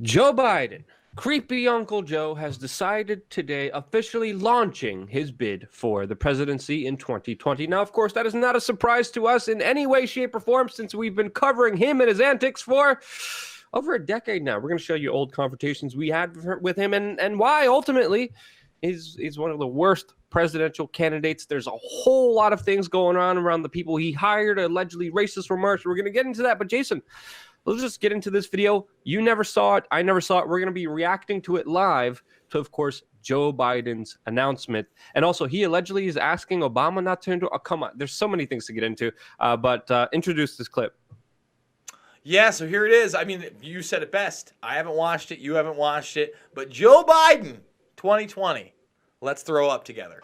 Joe Biden, creepy Uncle Joe, has decided today officially launching his bid for the presidency in 2020. Now, of course, that is not a surprise to us in any way, shape, or form since we've been covering him and his antics for over a decade now. We're going to show you old confrontations we had with him and why ultimately he's one of the worst presidential candidates. There's a whole lot of things going on around the people he hired, allegedly racist remarks. We're going to get into that. But Jason, let's just get into this video. You never saw it. I never saw it. We're going to be reacting to it live to, of course, Joe Biden's announcement. And also, he allegedly is asking Obama not to... come on. There's so many things to get into. But introduce this clip. Yeah, so here it is. I mean, you said it best. I haven't watched it. You haven't watched it. But Joe Biden, 2020. Let's throw up together.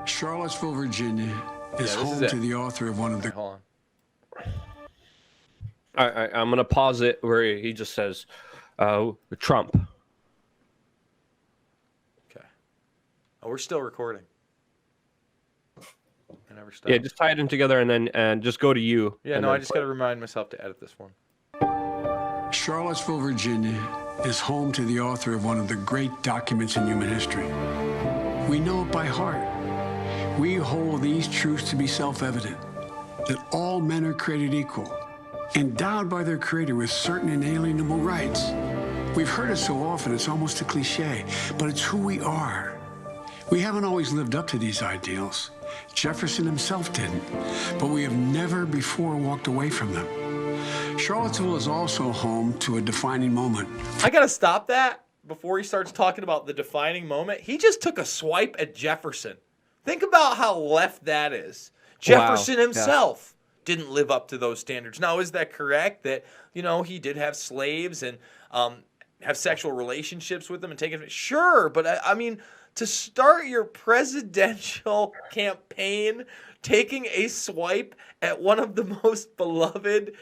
Charlottesville, Virginia is home to the author of one of the... Hold on. I'm going to pause it where he just says, Trump. Okay. Oh, we're still recording. I never stopped. Yeah, just tie them together and just go to you. Yeah, no, I just got to remind myself to edit this one. Charlottesville, Virginia is home to the author of one of the great documents in human history. We know it by heart. We hold these truths to be self-evident, that all men are created equal, endowed by their Creator with certain inalienable rights. We've heard it so often, it's almost a cliche, but it's who we are. We haven't always lived up to these ideals. Jefferson himself didn't, but we have never before walked away from them. Charlottesville is also home to a defining moment. I got to stop that before he starts talking about the defining moment. He just took a swipe at Jefferson. Think about how left that is. Jefferson himself didn't live up to those standards. Now, is that correct that, he did have slaves and have sexual relationships with them and take it? Sure, but I mean, to start your presidential campaign taking a swipe at one of the most beloved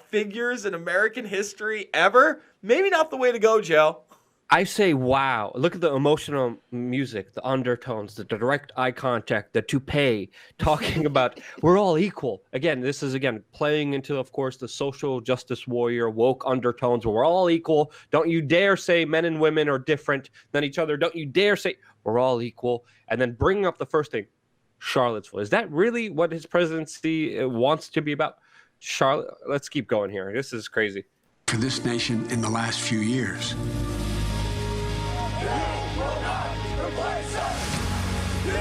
figures in American history ever, maybe not the way to go, Joe. I say, wow. Look at the emotional music, the undertones, the direct eye contact, the toupee, talking about we're all equal. Again, this is, playing into, of course, the social justice warrior, woke undertones where we're all equal. Don't you dare say men and women are different than each other. Don't you dare say we're all equal. And then bringing up the first thing, Charlottesville. Is that really what his presidency wants to be about? Charlotte, let's keep going here. This is crazy. For this nation in the last few years.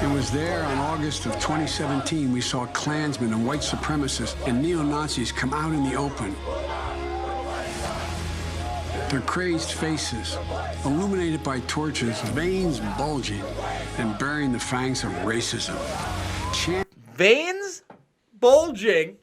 It was there on August of 2017 we saw Klansmen and white supremacists and neo-Nazis come out in the open. Their crazed faces, illuminated by torches, veins bulging and bearing the fangs of racism. Veins bulging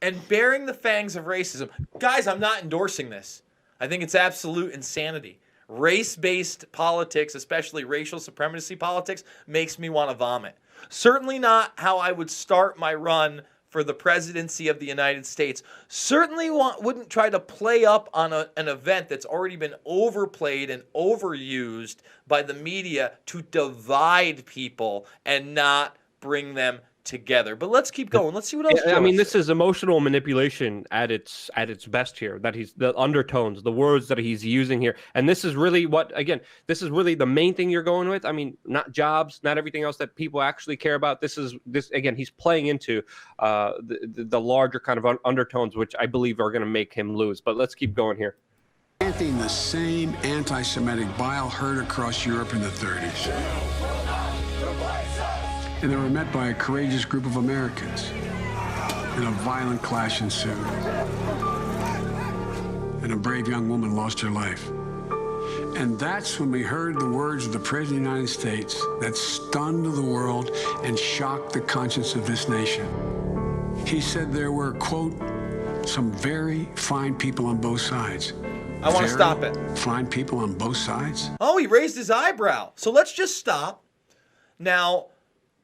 and bearing the fangs of racism. Guys, I'm not endorsing this. I think it's absolute insanity. Race-based politics, especially racial supremacy politics, makes me want to vomit. Certainly not how I would start my run for the presidency of the United States. Certainly wouldn't try to play up on an event that's already been overplayed and overused by the media to divide people and not bring them together. But let's keep going. Let's see what else. I mean, this is emotional manipulation at its best here. That he's the undertones, the words that he's using here, and this is really this is really the main thing you're going with. I mean, not jobs, not everything else that people actually care about. This again, he's playing into the larger kind of undertones, which I believe are going to make him lose. But let's keep going here. Chanting the same anti-Semitic bile heard across Europe in the 30s. And they were met by a courageous group of Americans. And a violent clash ensued. And a brave young woman lost her life. And that's when we heard the words of the President of the United States that stunned the world and shocked the conscience of this nation. He said there were, quote, some very fine people on both sides. I want to stop it. Fine people on both sides? Oh, he raised his eyebrow. So let's just stop. Now,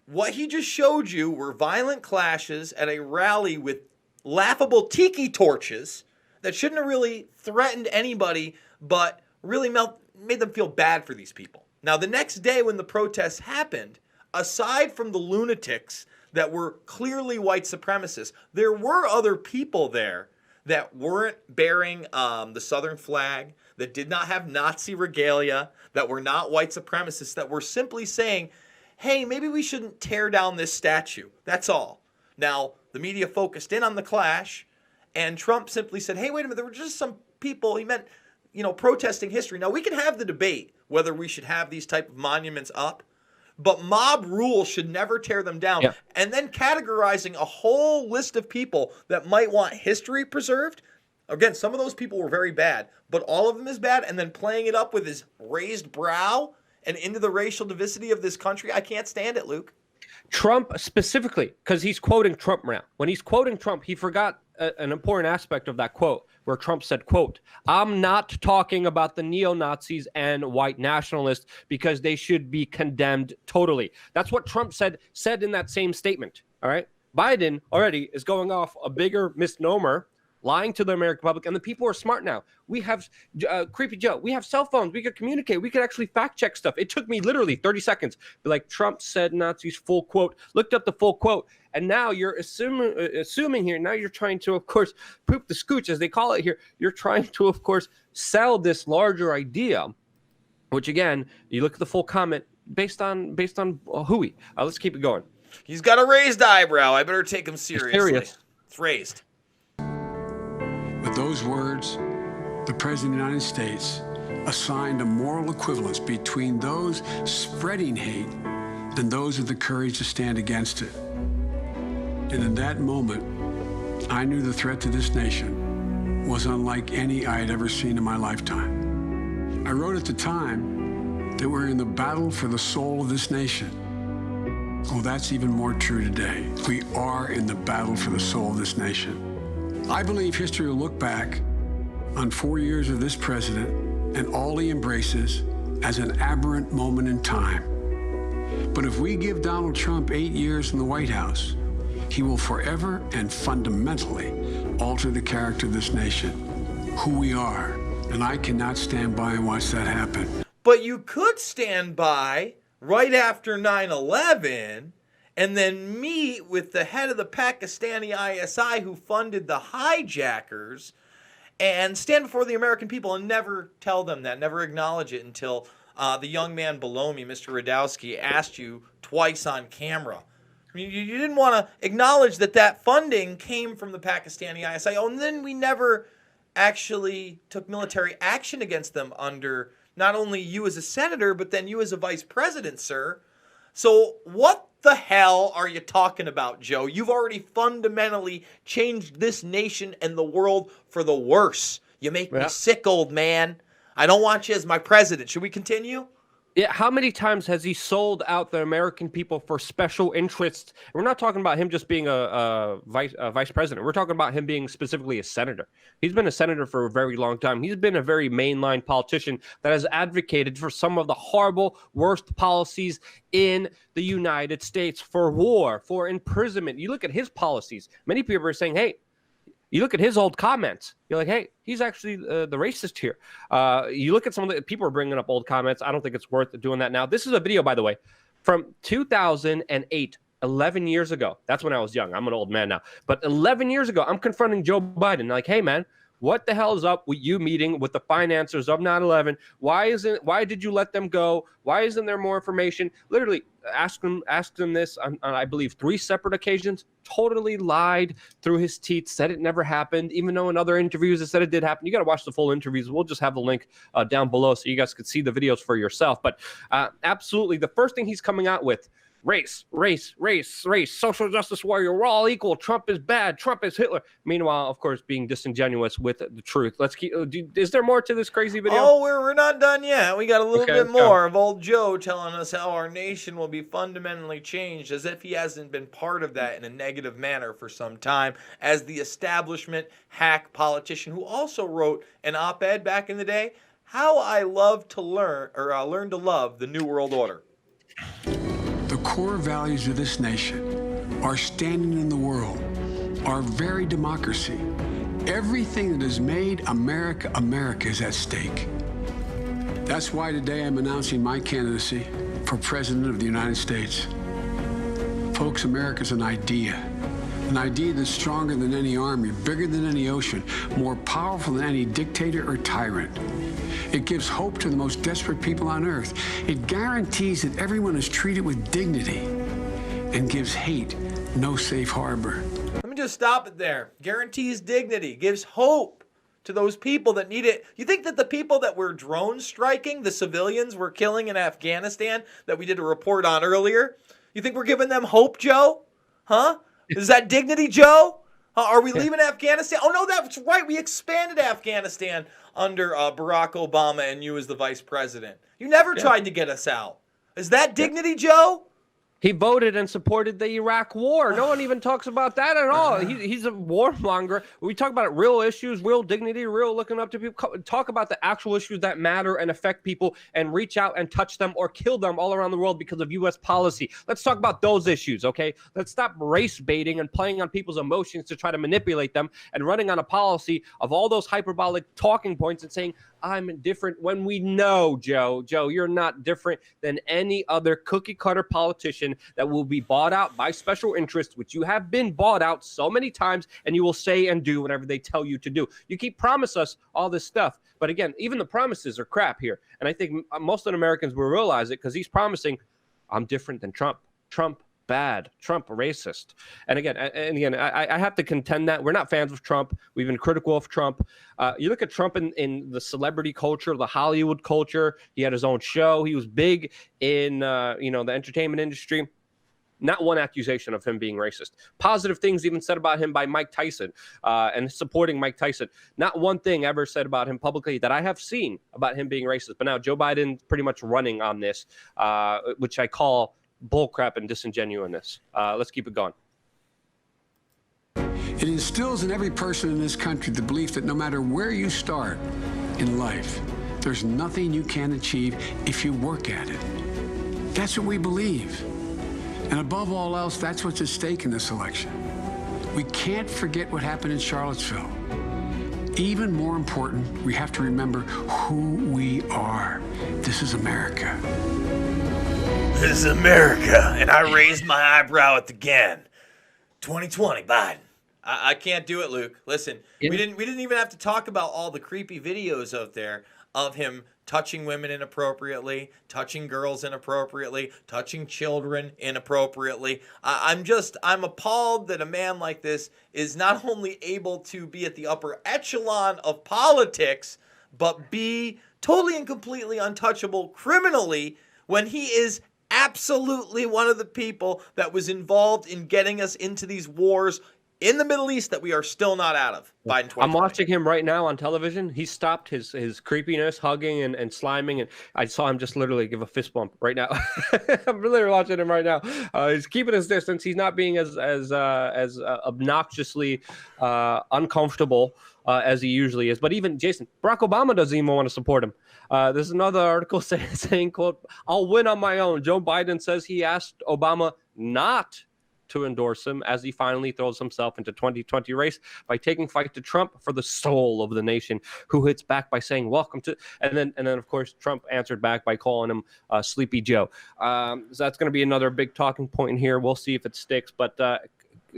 what he just showed you were violent clashes at a rally with laughable tiki torches that shouldn't have really threatened anybody, but really made them feel bad for these people. Now, the next day when the protests happened, aside from the lunatics that were clearly white supremacists, there were other people there that weren't bearing the Southern flag, that did not have Nazi regalia, that were not white supremacists, that were simply saying, hey, maybe we shouldn't tear down this statue. That's all. Now, the media focused in on the clash, and Trump simply said, hey, wait a minute, there were just some people, he meant, protesting history. Now, we can have the debate whether we should have these type of monuments up, but mob rule should never tear them down. Yeah. And then categorizing a whole list of people that might want history preserved. Again, some of those people were very bad, but all of them is bad. And then playing it up with his raised brow and into the racial diversity of this country. I can't stand it, Luke. Trump specifically, because he's quoting Trump now. When he's quoting Trump, he forgot an important aspect of that quote, where Trump said, quote, I'm not talking about the neo-Nazis and white nationalists because they should be condemned totally. That's what Trump said in that same statement. All right. Biden already is going off a bigger misnomer, lying to the American public, and the people are smart now. We have, Creepy Joe, we have cell phones. We could communicate. We could actually fact check stuff. It took me literally 30 seconds. Be like, Trump said Nazis, full quote, looked up the full quote, and now you're assuming here, now you're trying to, of course, poop the scooch, as they call it here. You're trying to, of course, sell this larger idea, which, again, you look at the full comment based on hooey. Let's keep it going. He's got a raised eyebrow. I better take him seriously. Serious. It's raised. With those words, the President of the United States assigned a moral equivalence between those spreading hate and those with the courage to stand against it. And in that moment, I knew the threat to this nation was unlike any I had ever seen in my lifetime. I wrote at the time that we're in the battle for the soul of this nation. Well, that's even more true today. We are in the battle for the soul of this nation. I believe history will look back on 4 years of this president and all he embraces as an aberrant moment in time. But if we give Donald Trump 8 years in the White House, he will forever and fundamentally alter the character of this nation, who we are. And I cannot stand by and watch that happen. But you could stand by right after 9/11 and then meet with the head of the Pakistani ISI who funded the hijackers and stand before the American people and never tell them that, never acknowledge it until the young man below me, Mr. Radowski, asked you twice on camera. I mean, you didn't want to acknowledge that funding came from the Pakistani ISI. Oh, and then we never actually took military action against them under not only you as a senator, but then you as a vice president, sir. So what the hell are you talking about, Joe? You've already fundamentally changed this nation and the world for the worse. You make me sick, old man. I don't want you as my president. Should we continue? Yeah, how many times has he sold out the American people for special interests? We're not talking about him just being a vice president. We're talking about him being specifically a senator. He's been a senator for a very long time. He's been a very mainline politician that has advocated for some of the horrible, worst policies in the United States, for war, for imprisonment. You look at his policies. Many people are saying, hey, you look at his old comments, you're like, hey, he's actually the racist here. You look at some of the people are bringing up old comments. I don't think it's worth doing that now. This is a video, by the way, from 2008, 11 years ago. That's when I was young. I'm an old man now. But 11 years ago, I'm confronting Joe Biden. Like, hey, man, what the hell is up with you meeting with the financiers of 9/11? Why did you let them go? Why isn't there more information? Literally asked him this on I believe 3 separate occasions. Totally lied through his teeth, said it never happened, even though in other interviews it said it did happen. You got to watch the full interviews. We'll just have the link down below so you guys could see the videos for yourself. But absolutely, the first thing he's coming out with, race, social justice warrior, we're all equal. Trump is bad. Trump is Hitler. Meanwhile, of course, being disingenuous with the truth. Let's keep. Is there more to this crazy video? Oh, we're not done yet. We got a little bit more of old Joe telling us how our nation will be fundamentally changed, as if he hasn't been part of that in a negative manner for some time, as the establishment hack politician who also wrote an op-ed back in the day, How I Love to Learn, or Learn to Love the New World Order. The core values of this nation, our standing in the world, our very democracy, everything that has made America, America is at stake. That's why today I'm announcing my candidacy for President of the United States. Folks, America's an idea. An idea that's stronger than any army, bigger than any ocean, more powerful than any dictator or tyrant. It gives hope to the most desperate people on earth. It guarantees that everyone is treated with dignity and gives hate no safe harbor. Let me just stop it there. Guarantees dignity, gives hope to those people that need it. You think that the people that were drone striking, the civilians we're killing in Afghanistan that we did a report on earlier, you think we're giving them hope, Joe? Huh? Is that dignity, Joe? Are we leaving Afghanistan? Oh, no, that's right. We expanded Afghanistan under Barack Obama and you as the vice president. You never tried to get us out. Is that dignity, Joe? He voted and supported the Iraq war. No one even talks about that at all. He's a warmonger. We talk about real issues, real dignity, real looking up to people. Talk about the actual issues that matter and affect people and reach out and touch them or kill them all around the world because of U.S. policy. Let's talk about those issues, okay? Let's stop race baiting and playing on people's emotions to try to manipulate them and running on a policy of all those hyperbolic talking points and saying, I'm different, when we know, Joe, you're not different than any other cookie cutter politician that will be bought out by special interests, which you have been bought out so many times, and you will say and do whatever they tell you to do. You keep promise us all this stuff. But again, even the promises are crap here. And I think most of the Americans will realize it because he's promising, I'm different than Trump. Trump bad, Trump racist. And again, I have to contend that we're not fans of Trump. We've been critical of Trump. You look at Trump in the celebrity culture, the Hollywood culture. He had his own show. He was big in the entertainment industry. Not one accusation of him being racist. Positive things even said about him by Mike Tyson and supporting Mike Tyson. Not one thing ever said about him publicly that I have seen about him being racist. But now Joe Biden pretty much running on this, which I call bullcrap and disingenuousness. Let's keep it going. It instills in every person in this country the belief that no matter where you start in life, there's nothing you can't achieve if you work at it. That's what we believe. And above all else, that's what's at stake in this election. We can't forget what happened in Charlottesville. Even more important, we have to remember who we are. This is America. This is America, and I raised my eyebrow at the again. 2020, Biden. I can't do it, Luke. Listen, we didn't even have to talk about all the creepy videos out there of him touching women inappropriately, touching girls inappropriately, touching children inappropriately. I'm appalled that a man like this is not only able to be at the upper echelon of politics, but be totally and completely untouchable criminally when he is absolutely one of the people that was involved in getting us into these wars in the Middle East that we are still not out of. Biden 2020. I'm watching him right now on television. He stopped his creepiness, hugging and sliming, and I saw him just literally give a fist bump right now. I'm literally watching him right now. He's keeping his distance. He's not being as obnoxiously uncomfortable as he usually is. But even Jason, Barack Obama doesn't even want to support him. There's another article saying, quote, I'll win on my own. Joe Biden says he asked Obama not to endorse him as he finally throws himself into 2020 race by taking fight to Trump for the soul of the nation, who hits back by saying welcome to, and then of course Trump answered back by calling him Sleepy Joe. So that's going to be another big talking point in here. We'll see if it sticks, but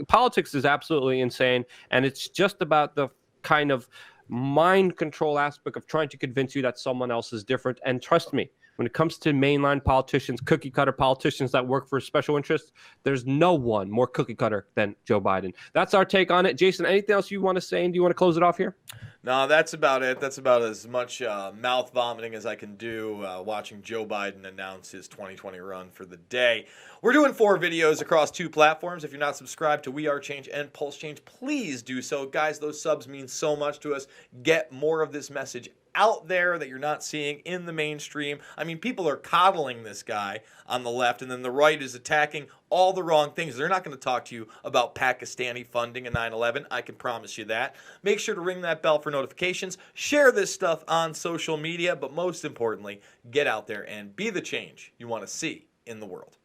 politics is absolutely insane, and it's just about the kind of mind control aspect of trying to convince you that someone else is different. And trust me, when it comes to mainline politicians, cookie cutter politicians that work for special interests, there's no one more cookie cutter than Joe Biden. That's our take on it. Jason, anything else you want to say? And do you want to close it off here? No, that's about it. That's about as much mouth vomiting as I can do watching Joe Biden announce his 2020 run for the day. We're doing 4 videos across 2 platforms. If you're not subscribed to WeAreChange and Pulse Change, please do so. Guys, those subs mean so much to us. Get more of this message out there that you're not seeing in the mainstream. I mean, people are coddling this guy on the left, and then the right is attacking all the wrong things. They're not going to talk to you about Pakistani funding in 9/11. I can promise you that. Make sure to ring that bell for notifications. Share this stuff on social media, but most importantly, get out there and be the change you want to see in the world.